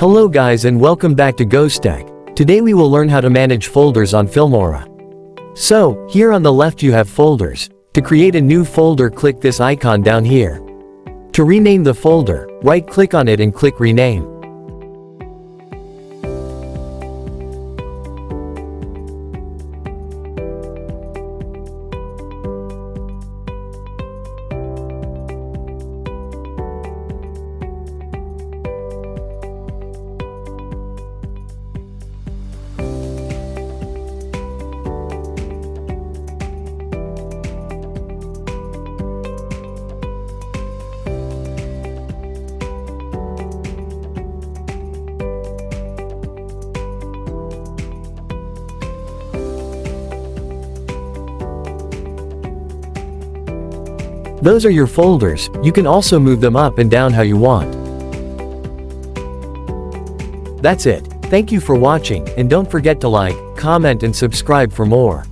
Hello guys and welcome back to GhostTech. Today we will learn how to manage folders on Filmora. So, here on the left you have folders. To create a new folder, click this icon down here. To rename the folder, right-click on it and click Rename. Those are your folders. You can also move them up and down how you want. That's it. Thank you for watching, and don't forget to like, comment and subscribe for more.